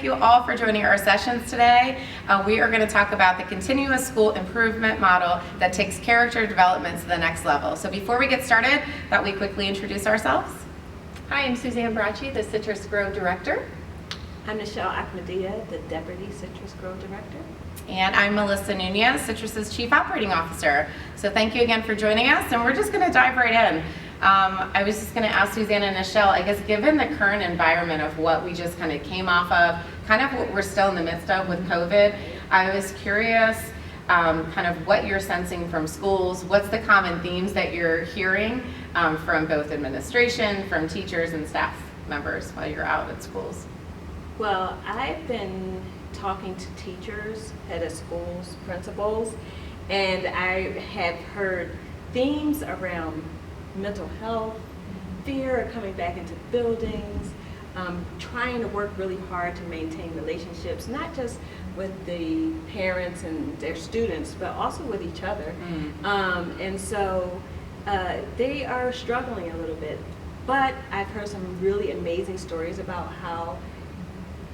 thank you all for joining our sessions today. We are going to talk about the continuous school improvement model that takes character development to the next level. So before we get started, thought we quickly introduce ourselves. Hi, I'm Suzanne Bracci, the Citrus Grove Director. I'm Michelle Ahmadiyya, the Deputy Citrus Grove Director. And I'm Melissa Nunez, Citrus's Chief Operating Officer. So thank you again for joining us, and we're just going to dive right in. I was just going to ask Suzanne and Michelle, I guess given the current environment of what we just kind of came off of, kind of what we're still in the midst of with COVID, I was curious kind of what you're sensing from schools, what's the common themes that you're hearing from both administration, from teachers and staff members while you're out at schools? Well, I've been talking to teachers, head of schools, principals, and I have heard themes around mental health, fear of coming back into buildings, trying to work really hard to maintain relationships, not just with the parents and their students, but also with each other. And so they are struggling a little bit. But I've heard some really amazing stories about how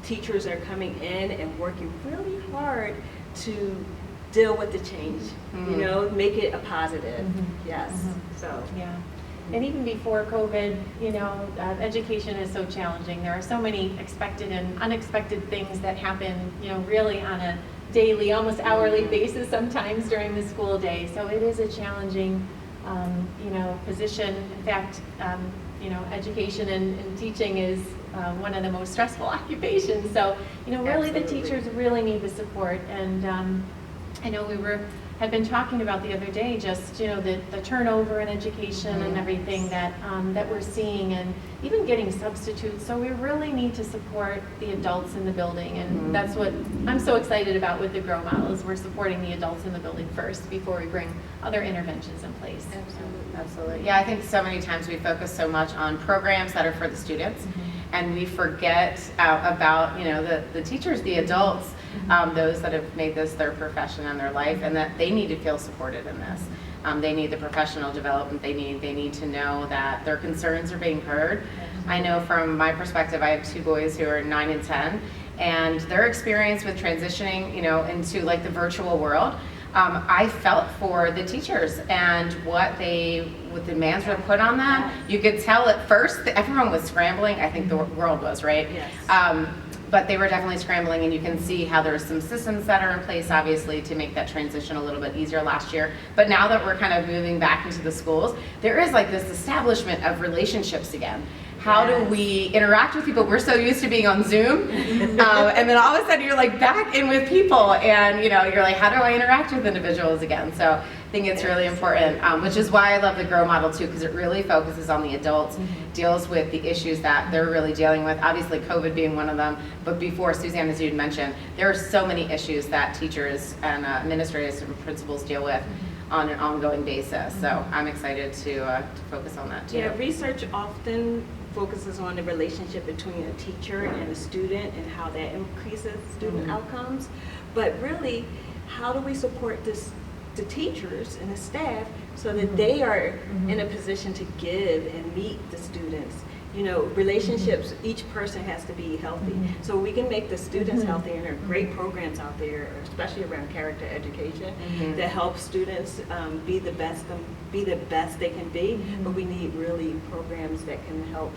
teachers are coming in and working really hard to deal with the change, you know, make it a positive. Yes. So yeah. And even before COVID, you know, education is so challenging. There are so many expected and unexpected things that happen, you know, really on a daily, almost hourly basis sometimes during the school day. So it is a challenging, you know, position. In fact, you know, education and teaching is one of the most stressful occupations. So, you know, really the teachers really need the support. And I know we had been talking about the other day, just, you know, the turnover in education and everything that that we're seeing, and even getting substitutes. So we really need to support the adults in the building, and that's what I'm so excited about with the GROW model, is we're supporting the adults in the building first before we bring other interventions in place. Absolutely. Yeah, I think so many times we focus so much on programs that are for the students, and we forget about, you know, the teachers, the adults, those that have made this their profession and their life, and that they need to feel supported in this. They need the professional development they need to know that their concerns are being heard. I know from my perspective, I have two boys who are 9 and 10, and their experience with transitioning, you know, into like the virtual world, I felt for the teachers and what the demands were put on them. You could tell at first that everyone was scrambling. I think the world was, right? yes. But they were definitely scrambling, and you can see how there's some systems that are in place, obviously, to make that transition a little bit easier last year. But now that we're kind of moving back into the schools, there is like this establishment of relationships again. How do we interact with people? We're so used to being on Zoom, and then all of a sudden you're like back in with people, and you know, you're like, how do I interact with individuals again? So I think it's really important, which is why I love the GROW model too, because it really focuses on the adults, deals with the issues that they're really dealing with, obviously COVID being one of them, but before, Suzanne, as you'd mentioned, there are so many issues that teachers and administrators and principals deal with on an ongoing basis. So I'm excited to focus on that too. Yeah, research often focuses on the relationship between a teacher and a student and how that increases student outcomes. But really, how do we support the teachers and the staff so that they are in a position to give and meet the students? You know, relationships, each person has to be healthy. So we can make the students healthy, and there are great programs out there, especially around character education, that help students be the best they can be. But we need really programs that can help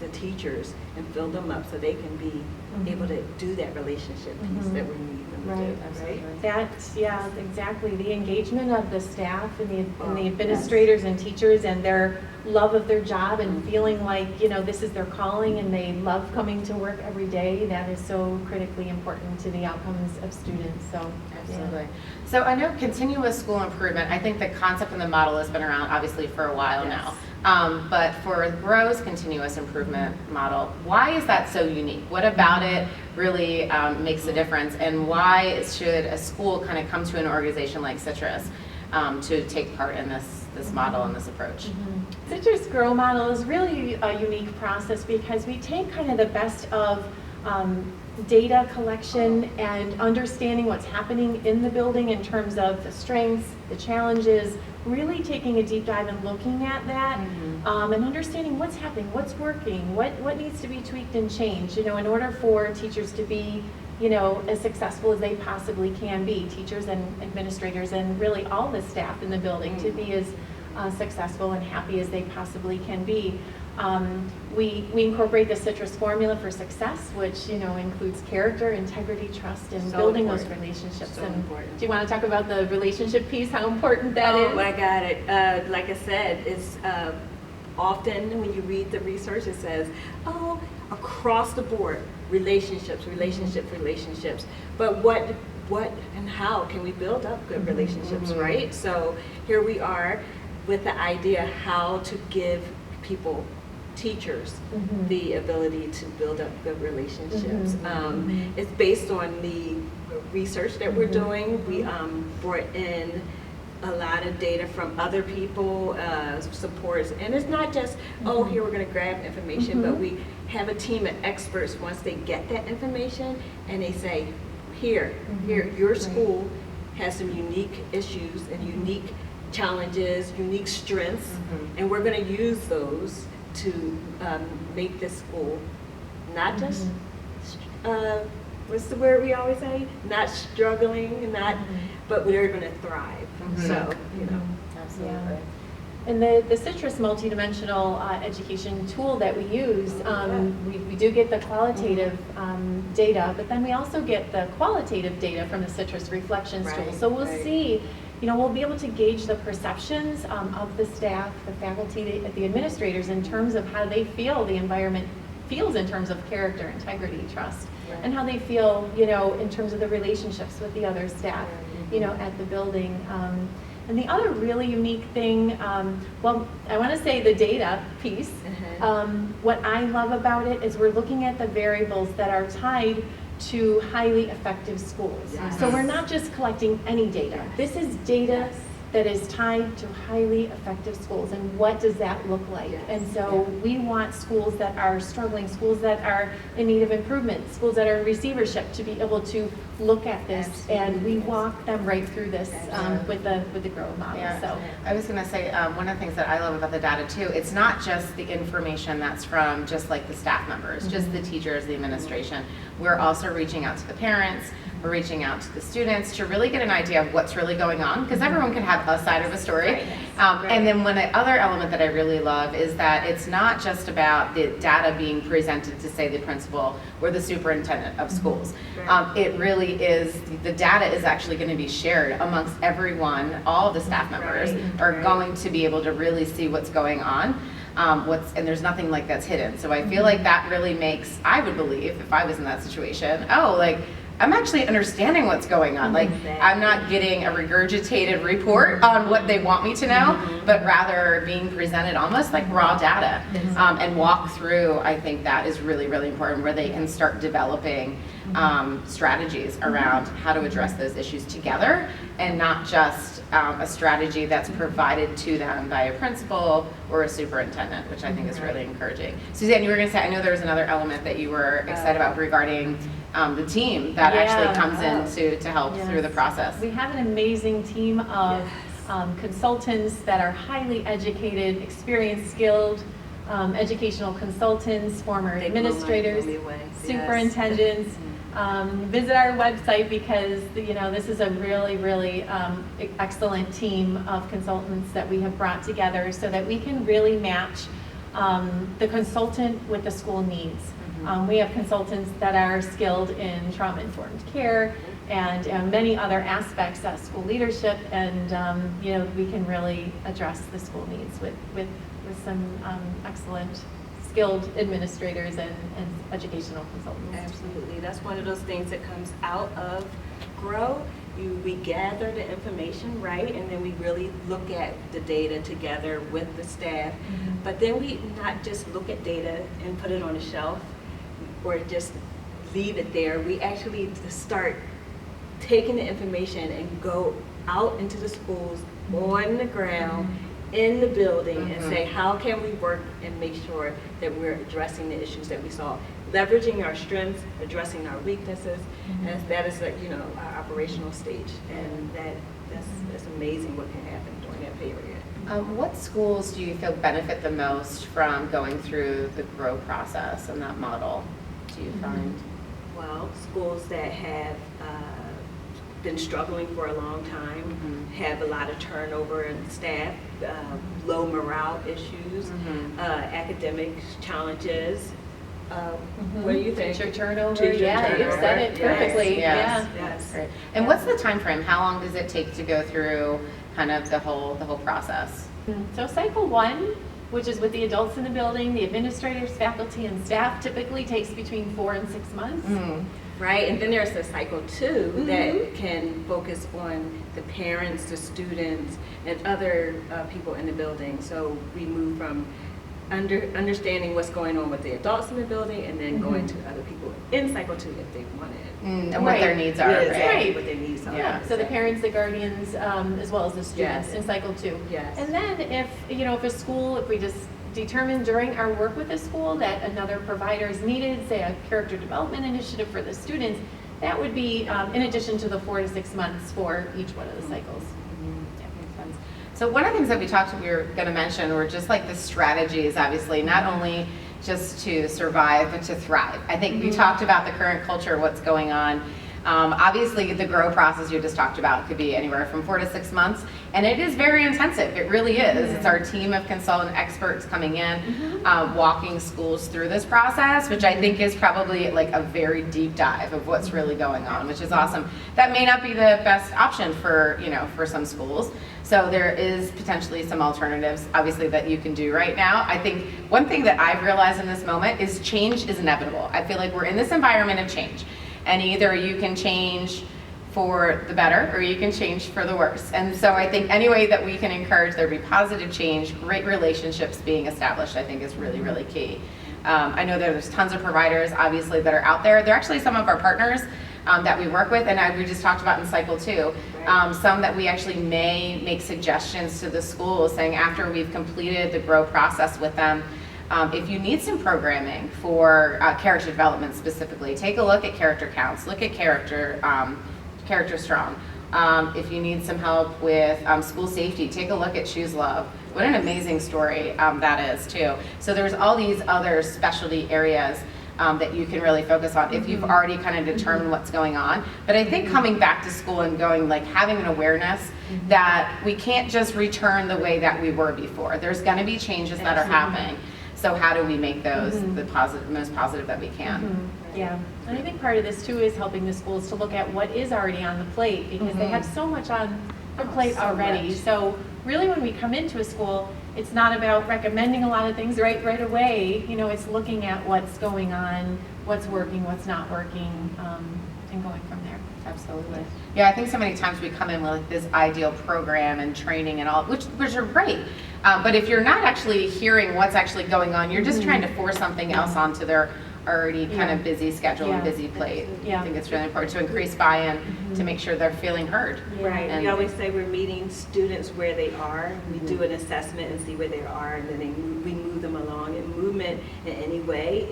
the teachers and fill them up so they can be able to do that relationship piece that we need them to do. Right? That's, yeah, exactly. The engagement of the staff and the administrators and teachers, and their love of their job, and feeling like, you know, this is their calling and they love coming to work every day. That is so critically important to the outcomes of students. So absolutely. So I know continuous school improvement, I think the concept and the model has been around obviously for a while now. But for GROW's continuous improvement model, why is that so unique? What about it really makes a difference, and why should a school kind of come to an organization like Citrus to take part in this model and this approach? Citrus GROW model is really a unique process because we take kind of the best of data collection and understanding what's happening in the building in terms of the strengths, the challenges, really taking a deep dive and looking at that, and understanding what's happening, what's working, what needs to be tweaked and changed, in order for teachers to be, as successful as they possibly can be, teachers and administrators and really all the staff in the building to be as successful and happy as they possibly can be. We incorporate the Citrus formula for success, which includes character, integrity, trust, and So building important. those relationships. So And important. do you want to talk about the relationship piece? How important that is? Oh, I got it. Like I said, it's often when you read the research, it says, oh, across the board, relationships. But what and how can we build up good relationships, right? So here we are with the idea how to give people, teachers, the ability to build up good relationships. It's based on the research that we're doing. We brought in a lot of data from other people, supports, and it's not just, oh, here we're going to grab information, but we have a team of experts once they get that information, and they say, here, your school has some unique issues and unique challenges, unique strengths, and we're going to use those to make this school not just, what's the word we always say? Not struggling, but we're going to thrive. So, Absolutely. Yeah. And the Citrus multidimensional education tool that we use, we do get the qualitative data, but then we also get the qualitative data from the Citrus Reflections tool. So we'll see, we'll be able to gauge the perceptions of the staff, the faculty, the administrators in terms of how they feel the environment feels in terms of character, integrity, trust, and how they feel, in terms of the relationships with the other staff, at the building. And the other really unique thing, well, I want to say the data piece. What I love about it is we're looking at the variables that are tied to highly effective schools. So we're not just collecting any data. This is data that is tied to highly effective schools, and what does that look like? And so we want schools that are struggling, schools that are in need of improvement, schools that are in receivership to be able to look at this, and we walk them right through this with the Grow model. Yeah. So I was going to say, one of the things that I love about the data too, it's not just the information that's from just like the staff members, just the teachers, the administration. We're also reaching out to the parents, we're reaching out to the students to really get an idea of what's really going on, because everyone can have a side of a story. And then one other element that I really love is that it's not just about the data being presented to, say, the principal or the superintendent of schools. It really is, the data is actually going to be shared amongst everyone. All the staff members are going to be able to really see what's going on. And there's nothing like that's hidden. So I feel like that really makes, I would believe, if I was in that situation, I'm actually understanding what's going on. Like, I'm not getting a regurgitated report on what they want me to know, but rather being presented almost like raw data, and walk through. I think that is really, really important, where they can start developing strategies around how to address those issues together, and not just a strategy that's provided to them by a principal or a superintendent, which I think is really encouraging. Suzanne, you were going to say, I know there was another element that you were excited about regarding the team that actually comes in to help through the process. we have an amazing team of consultants that are highly educated, experienced, skilled, educational consultants, former administrators, superintendents. Visit our website, because this is a really, really excellent team of consultants that we have brought together so that we can really match the consultant with the school needs. We have consultants that are skilled in trauma-informed care and many other aspects of school leadership, and we can really address the school needs with some excellent skilled administrators and educational consultants. Absolutely. That's one of those things that comes out of Grow. We gather the information, right, and then we really look at the data together with the staff. But then we not just look at data and put it on a shelf or just leave it there. We actually start taking the information and go out into the schools, on the ground, in the building, and say, how can we work and make sure that we're addressing the issues that we saw, leveraging our strengths, addressing our weaknesses, and that is our operational stage, and that's amazing what can happen during that period. What schools do you feel benefit the most from going through the GROW process and that model, do you find? Well, schools that have been struggling for a long time, have a lot of turnover in staff, low morale issues, academic challenges. What do you think? Teacher turnover, Teacher yeah, you turnover. said it perfectly, Yes, yeah. Yes. Great. And what's the time frame? How long does it take to go through kind of the whole process? So cycle 1, which is with the adults in the building, the administrators, faculty, and staff, typically takes between 4 and 6 months. Right, and then there's the cycle 2 that can focus on the parents, the students, and other people in the building. So we move from understanding what's going on with the adults in the building and then going to other people in cycle 2 if they want it. And what their needs are. Yeah, right? exactly, Right. what their needs are. Yeah. So the parents, the guardians, as well as the students Yes. in cycle 2. Yes. And then if a school, if we just determine during our work with a school that another provider is needed, say a character development initiative for the students, that would be in addition to the 4 to 6 months for each one of the cycles. That makes sense. So one of the things that we were going to mention were just like the strategies, obviously, not only just to survive, but to thrive. I think we talked about the current culture, what's going on. Obviously, the GROW process you just talked about could be anywhere from 4 to 6 months, and it is very intensive. It really is. It's our team of consultant experts coming in, walking schools through this process, which I think is probably like a very deep dive of what's really going on, which is awesome. That may not be the best option for some schools. So there is potentially some alternatives, obviously, that you can do right now. I think one thing that I've realized in this moment is change is inevitable. I feel like we're in this environment of change. And either you can change for the better or you can change for the worse. And so I think any way that we can encourage there be positive change, great relationships being established, I think is really, really key. I know there's tons of providers, obviously, that are out there. They're actually some of our partners that we work with, and we just talked about in cycle 2. Some that we actually may make suggestions to the schools saying after we've completed the GROW process with them, if you need some programming for character development specifically, take a look at character counts, look at character strong. If you need some help with school safety, take a look at Choose Love. What an amazing story that is too. So there's all these other specialty areas that you can really focus on if you've already kind of determined what's going on. But I think coming back to school and going like having an awareness that we can't just return the way that we were before. There's going to be changes that are happening. So how do we make those the most positive that we can? Yeah, and I think part of this too is helping the schools to look at what is already on the plate because they have so much on their plate already. much. So really when we come into a school, it's not about recommending a lot of things right away. It's looking at what's going on, what's working, what's not working, and going from there. Absolutely. Yeah, I think so many times we come in with this ideal program and training and all, which are great. But if you're not actually hearing what's actually going on, you're just trying to force something else onto their already kind of busy schedule and busy plate. Yeah. I think it's really important to increase buy-in to make sure they're feeling heard. Right, And- we always say we're meeting students where they are. We do an assessment and see where they are, and then we move them along. And movement in any way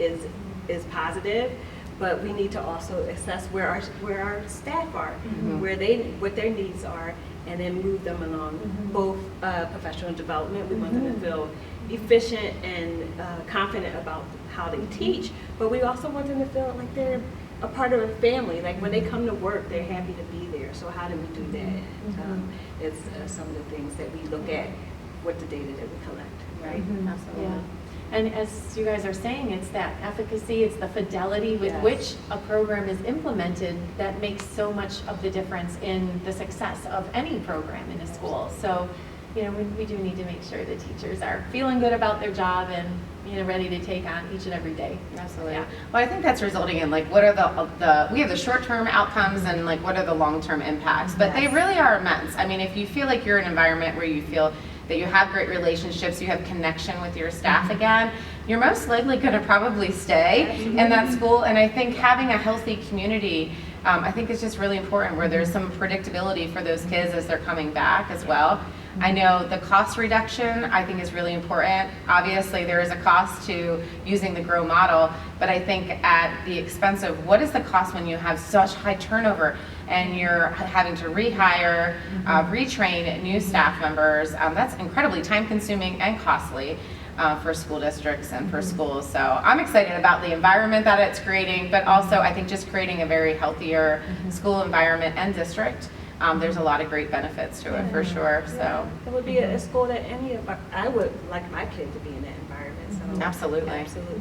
is positive, but we need to also assess where our staff are, what their needs are, and then move them along. Both professional development, we want them to feel efficient and confident about how they teach, but we also want them to feel like they're a part of a family. Like when they come to work, they're happy to be there. So how do we do that? It's some of the things that we look at with the data that we collect, right? Absolutely. Yeah. And as you guys are saying, it's that efficacy, it's the fidelity with Yes. which a program is implemented that makes so much of the difference in the success of any program in a school. So, we do need to make sure the teachers are feeling good about their job and, ready to take on each and every day. Absolutely. Yeah. Well, I think that's resulting in like what are we have the short-term outcomes and like what are the long-term impacts, but they really are immense. I mean, if you feel like you're in an environment where you feel that you have great relationships, you have connection with your staff again, you're most likely going to probably stay in that school. And I think having a healthy community, I think is just really important where there's some predictability for those kids as they're coming back as well. I know the cost reduction I think is really important. Obviously there is a cost to using the GROW model, but I think at the expense of what is the cost when you have such high turnover and you're having to rehire, retrain new staff members, that's incredibly time consuming and costly for school districts and for schools. So I'm excited about the environment that it's creating, but also I think just creating a very healthier school environment and district. There's a lot of great benefits to it for sure. So It would be a school that I would like my kid to be in that environment. So absolutely. Absolutely.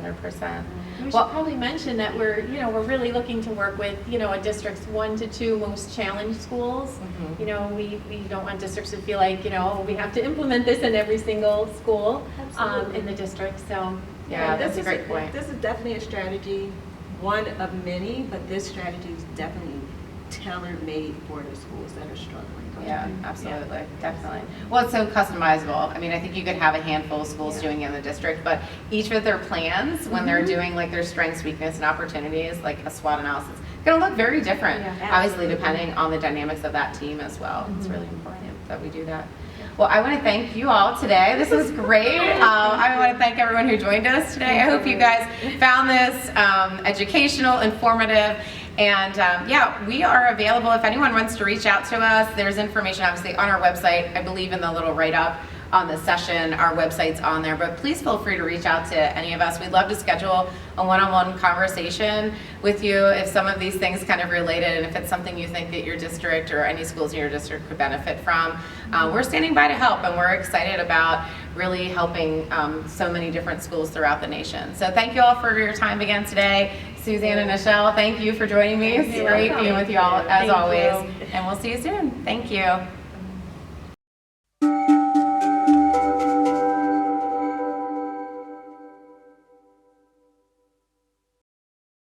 100%. We should Well, probably mention that we're really looking to work with, a district's 1 to 2 most challenged schools. Mhm. We don't want districts to feel like, we have to implement this in every single school Absolutely. in the district, so. Yeah, that's a great point. This is definitely a strategy, one of many, but this strategy is definitely tailor-made for the schools that are struggling. Yeah, absolutely, definitely. Well, it's so customizable. I mean, I think you could have a handful of schools doing it in the district, but each with their plans, when they're doing like their strengths, weakness, and opportunities, like a SWOT analysis, going to look very different, Yeah, obviously absolutely. depending on the dynamics of that team as well. It's really important that we do that. Well, I want to thank you all today. This was great. I want to thank everyone who joined us today. I hope you guys found this educational, informative, and yeah, we are available if anyone wants to reach out to us. There's information obviously on our website. I believe in the little write-up on the session, our website's on there, but please feel free to reach out to any of us. We'd love to schedule a one-on-one conversation with you if some of these things kind of related, and if it's something you think that your district or any schools in your district could benefit from. We're standing by to help, and we're excited about really helping so many different schools throughout the nation. So thank you all for your time again today. Suzanne and Nichelle, thank you for joining me. It's great being with you all as Thank always, you. and we'll see you soon. Thank you.